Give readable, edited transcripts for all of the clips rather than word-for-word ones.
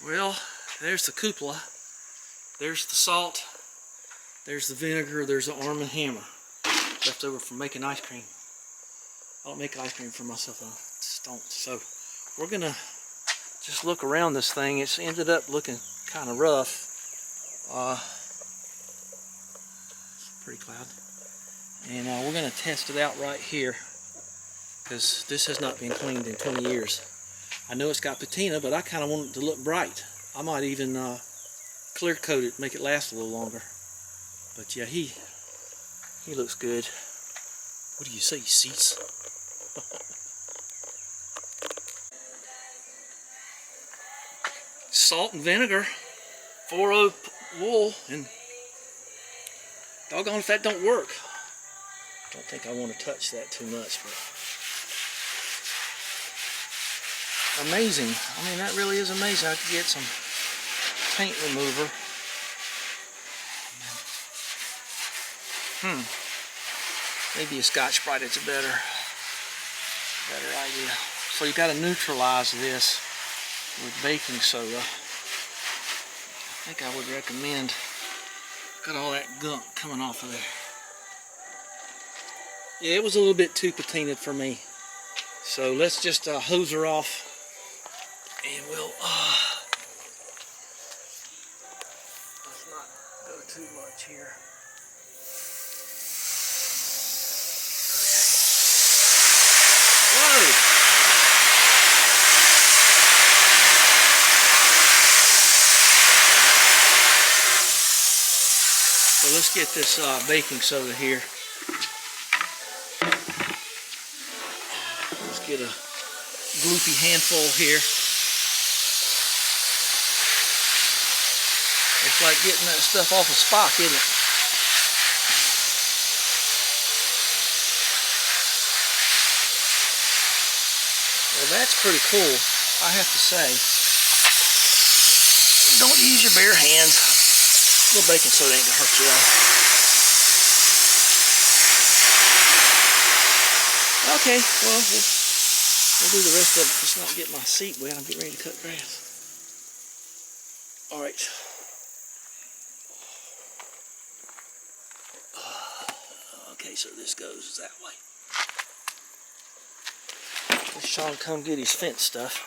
Well, there's the Kuopla, there's the salt, there's the vinegar, there's the Arm & Hammer left over from making ice cream. I don't make ice cream for myself, I just don't. So we're gonna just look around this thing. It's ended up looking kind of rough. Pretty cloud. And we're gonna test it out right here because this has not been cleaned in 20 years. I know it's got patina, but I kind of want it to look bright. I might even clear coat it, make it last a little longer. But yeah, he looks good. What do you say, Cease? Salt and vinegar, 4-0 wool, and doggone if that don't work. Don't think I want to touch that too much, but amazing. I mean, that really is amazing. I could get some paint remover. Maybe a ScotchBrite is a better idea. So you got to neutralize this with baking soda. I think I would recommend. Got all that gunk coming off of there. Yeah, it was a little bit too patinaed for me. So let's just hose her off, and we'll let's not go too much here. Okay. Whoa! So let's get this baking soda here. Let's get a gloopy handful here. It's like getting that stuff off of Spock, isn't it? Well, that's pretty cool, I have to say. Don't use your bare hands. A little baking soda ain't gonna hurt you though. Okay, well, we'll do the rest of it. Just not get my seat wet. I'm getting ready to cut grass. All right. Okay, so this goes that way. Let Sean come get his fence stuff.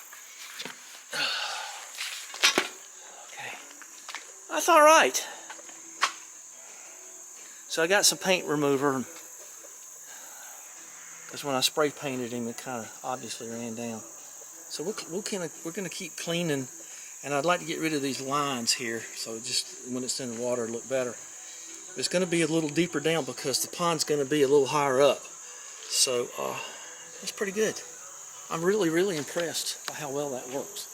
Okay, that's all right. So I got some paint remover, because when I spray painted him, it kind of obviously ran down. So we're gonna keep cleaning, and I'd like to get rid of these lines here, so just when it's in the water, it'll look better. It's gonna be a little deeper down because the pond's gonna be a little higher up. So it's pretty good. I'm really impressed by how well that works.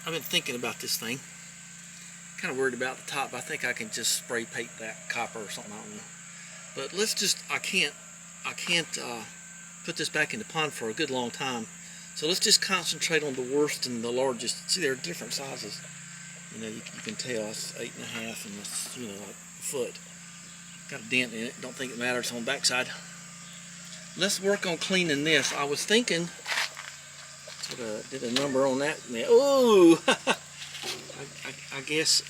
I've been thinking about this thing. Kind of worried about the top. I think I can just spray paint that copper or something. I don't know. But let's just. I can't put this back in the pond for a good long time. So let's just concentrate on the worst and the largest. See, they're different sizes. You know, you can tell it's 8.5 and it's, you know, like a foot. Got a dent in it. Don't think it matters on the backside. Let's work on cleaning this. I was thinking. Did a number on that. Oh. I guess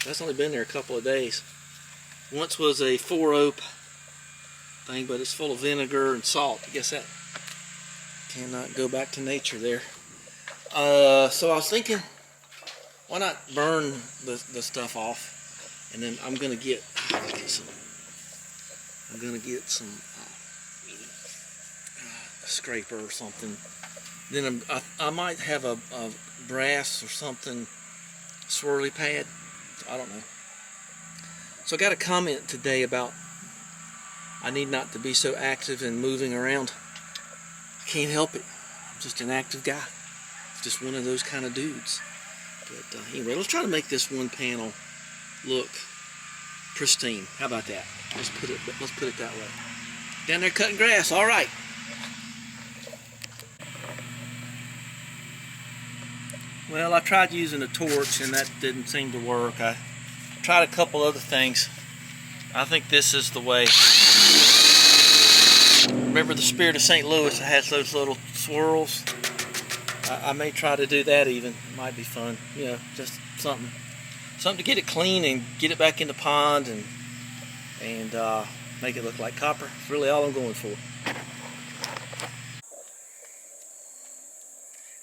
that's only been there a couple of days. Once was a 4-0 thing, but it's full of vinegar and salt. I guess that cannot go back to nature there. So I was thinking, why not burn the stuff off, and then I'm gonna get some scraper or something. Then I might have a brass or something swirly pad. I don't know. So I got a comment today about I need not to be so active and moving around. I can't help it. I'm just an active guy. Just one of those kind of dudes. But anyway, let's try to make this one panel look pristine. How about that? Let's put it that way. Down there cutting grass. All right. Well, I tried using a torch and that didn't seem to work. I tried a couple other things. I think this is the way. Remember the Spirit of St. Louis that has those little swirls? I may try to do that even. Might be fun. You know, just something to get it clean and get it back in the pond and make it look like copper. That's really all I'm going for.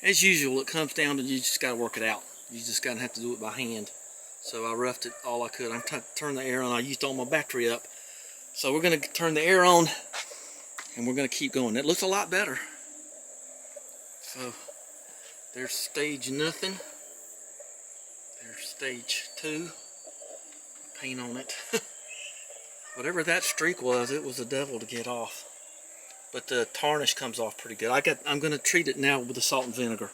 As usual, it comes down to you just got to work it out. You just got to have to do it by hand. So I roughed it all I could. I'm trying to turn the air on. I used all my battery up. So we're going to turn the air on and we're going to keep going. It looks a lot better. So there's stage nothing. There's stage 2. Paint on it. Whatever that streak was, it was the devil to get off. But the tarnish comes off pretty good. I'm going to treat it now with the salt and vinegar.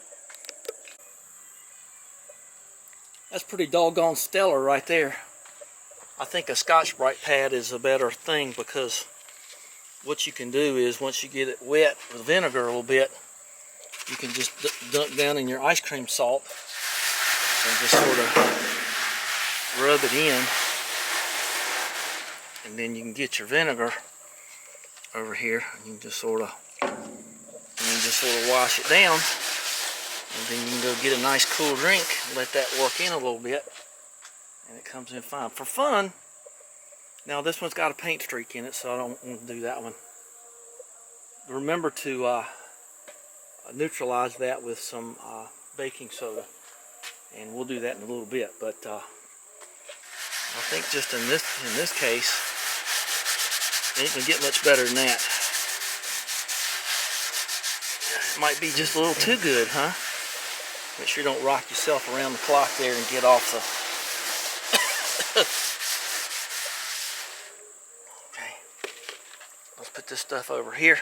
That's pretty doggone stellar right there. I think a ScotchBrite pad is a better thing because what you can do is once you get it wet with vinegar a little bit, you can just dunk down in your ice cream salt and just sort of rub it in, and then you can get your vinegar over here and you can just sort of wash it down, and then you can go get a nice cool drink, let that work in a little bit, and it comes in fine. For fun, now this one's got a paint streak in it, so I don't want to do that one. Remember to neutralize that with some baking soda, and we'll do that in a little bit. But I think just in this case, it ain't gonna get much better than that. It might be just a little too good, huh? Make sure you don't rock yourself around the clock there and get off the. Okay, let's put this stuff over here.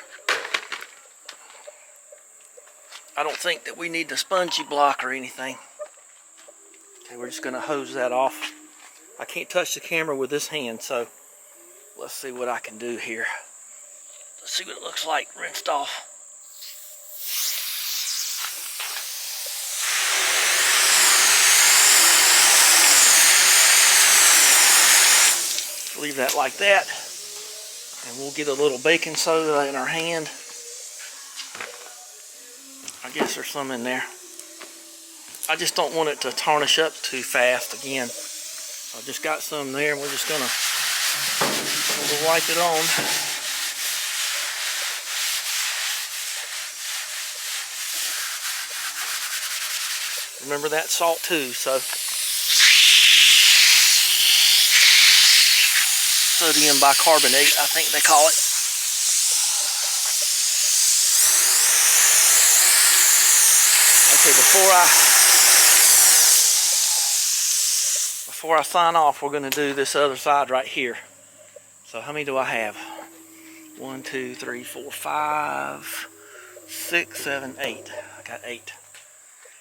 I don't think that we need the spongy block or anything. Okay, we're just going to hose that off. I can't touch the camera with this hand, so let's see what I can do here. Let's see what it looks like rinsed off. Leave that like that, and we'll get a little baking soda in our hand. I guess there's some in there. I just don't want it to tarnish up too fast again. I just got some there, and we're just gonna wipe it on. Remember that salt too, so sodium bicarbonate, I think they call it. Okay, before I sign off, we're going to do this other side right here. So how many do I have? 1, 2, 3, 4, 5, 6, 7, 8. I got 8.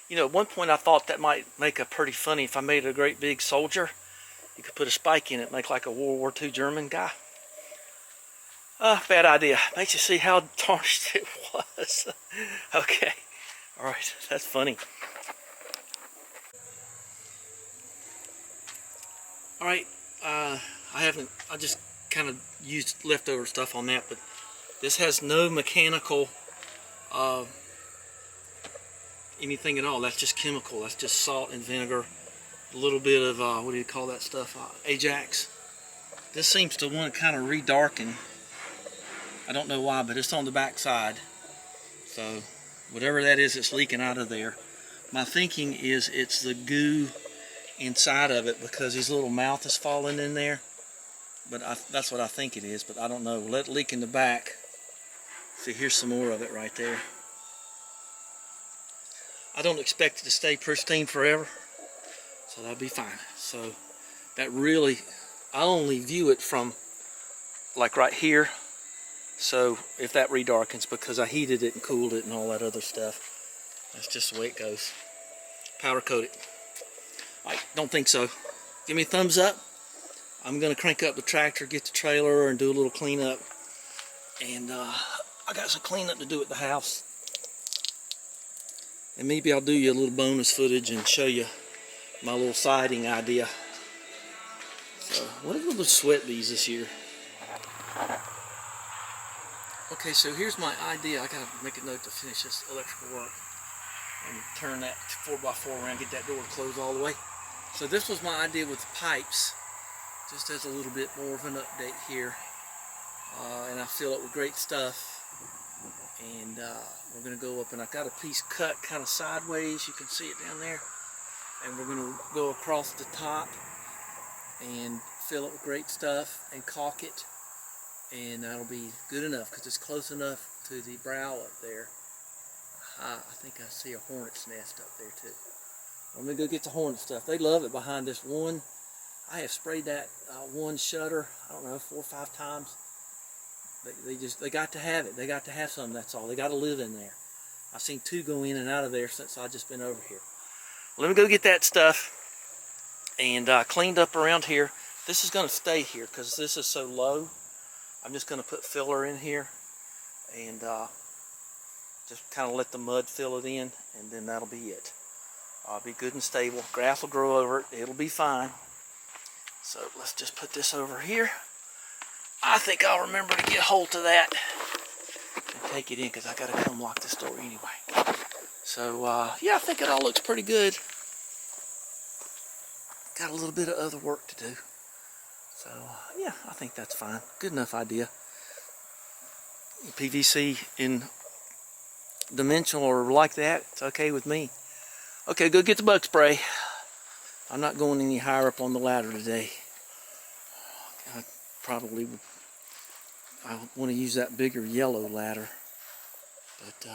You know, at one point I thought that might make a pretty funny if I made a great big soldier. You could put a spike in it, make like a World War II German guy. Bad idea. Makes you see how tarnished it was. Okay. Alright, that's funny. Alright, I just kind of used leftover stuff on that, but this has no mechanical anything at all. That's just chemical. That's just salt and vinegar. A little bit of, what do you call that stuff? Ajax. This seems to want to kind of re-darken. I don't know why, but it's on the back side. So, whatever that is that's leaking out of there. My thinking is it's the goo inside of it because his little mouth is falling in there. But that's what I think it is, but I don't know. Let it leak in the back. See, here's some more of it right there. I don't expect it to stay pristine forever. So that'll be fine. So that really, I only view it from like right here. So if that redarkens, because I heated it and cooled it and all that other stuff, that's just the way it goes. Powder coat it. I don't think so. Give me a thumbs up. I'm gonna crank up the tractor, get the trailer, and do a little cleanup. And I got some cleanup to do at the house. And maybe I'll do you a little bonus footage and show you my little siding idea. So, what are the sweat bees this year? Okay, so here's my idea. I gotta make a note to finish this electrical work. and turn that 4x4 around, get that door closed all the way. So this was my idea with the pipes, just as a little bit more of an update here. And I fill it with great stuff. And we're going to go up, and I've got a piece cut kind of sideways. You can see it down there. And we're going to go across the top and fill it with great stuff and caulk it. And that'll be good enough because it's close enough to the brow up there. I think I see a hornet's nest up there too. I'm going to go get the hornet stuff. They love it behind this one. I have sprayed that one shutter, I don't know, 4 or 5 times. They got to have it. They got to have some, that's all. They got to live in there. I've seen 2 go in and out of there since I've just been over here. Let me go get that stuff and cleaned up around here. This is going to stay here because this is so low. I'm just going to put filler in here and just kind of let the mud fill it in, and then that'll be it. Be good and stable. Grass will grow over it. It'll be fine. So let's just put this over here. I think I'll remember to get hold of that and take it in because I got to come lock this door anyway. So yeah, I think it all looks pretty good. Got a little bit of other work to do. So yeah, I think that's fine. Good enough idea. PVC in dimensional or like that, it's okay with me. Okay, go get the bug spray. I'm not going any higher up on the ladder today. I want to use that bigger yellow ladder, but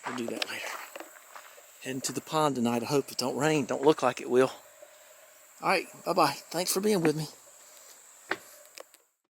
we'll do that later. Heading to the pond tonight. I hope it don't rain. Don't look like it will. All right, bye-bye. Thanks for being with me.